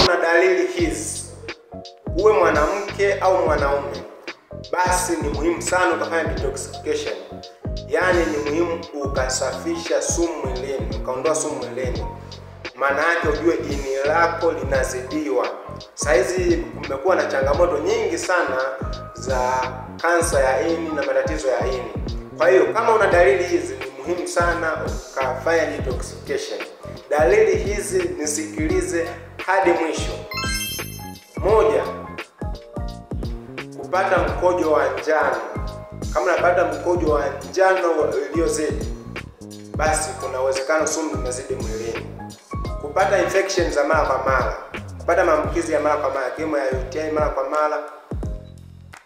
una dalili hizi, uwe mwanamke au mwanaume, basi ni muhimu sana ukafanya detoxification. Yaani ni muhimu ukasafisha sumu mwilini, ukaondoa sumu mwilini. Maana yake ujue ini lako linazidiwa. Saizi kumekuwa na changamoto nyingi sana za kansa ya ini na matatizo ya ini. Kwa hiyo kama una dalili hizi, ni muhimu sana ukafanya detoxification. Dalili hizi nisikilize hadi mwisho. 1. Kupata mkojo wa njano. Kama unapata mkojo wa njano uliozidi, basi kuna uwezekano sumu imezidi mwilini. Kupata infection za mara kwa mara, kupata maambukizi ya mara kwa mara, kama ya UTI mara kwa mara,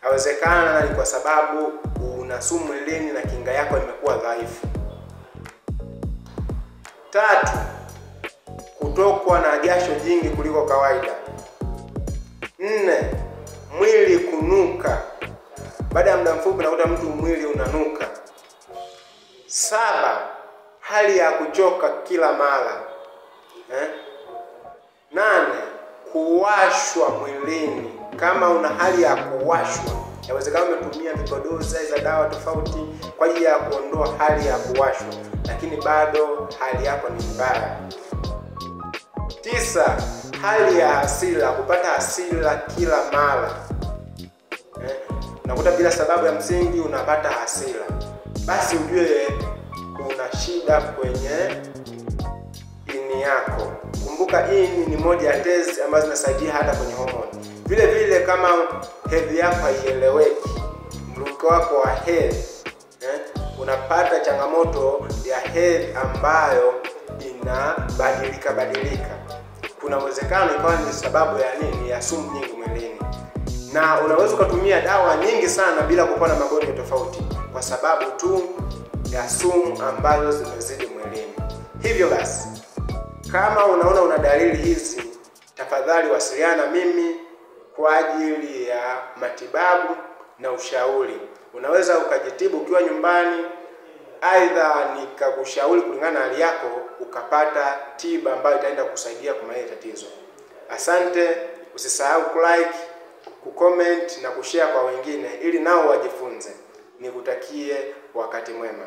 inawezekana ni kwa sababu una sumu mwilini na kinga yako imekuwa dhaifu. 3. Kutokwa na jasho jingi kuliko kawaida. 4. Mwili kunuka. Baada ya muda mfupi unakuta mtu mwili unanuka. 7. Hali ya kuchoka kila mara. 8. Kuwashwa mwilini. Kama una hali ya kuwashwa, inawezekana umetumia vipodozi za dawa tofauti kwa ajili ya kuondoa hali ya kuwashwa, lakini bado hali yako ni mbaya. 9. Hali ya hasira, kupata hasira kila mara. Unakuta bila sababu ya msingi unapata hasira, basi ujue kuna shida kwenye ini yako. Kumbuka ini ni moja ya tezi ambazo zinasaidia hata kwenye hormone. Vile vile kama hedhi yako haieleweki, mruko wako wa hedhi, unapata changamoto ya hedhi ambayo inabadilika, kuna uwezekano ikawa ni sababu ya nini? Ya sumu nyingi mwilini. Na unaweza kutumia dawa nyingi sana bila kupona magonjwa tofauti kwa sababu tu ya sumu ambazo zimezidi mwilini. Hivyo basi, kama unaona una dalili hizi, tafadhali wasiliana mimi kwa ajili ya matibabu na ushauri. Unaweza ukajitibu ukiwa nyumbani, aidha nikakushauri kulingana na hali yako ukapata tiba ambayo itaenda kusaidia kumaliza tatizo. Asante, usisahau kulike, kucomment na kushare kwa wengine ili nao wajifunze. Nikutakie wakati mwema.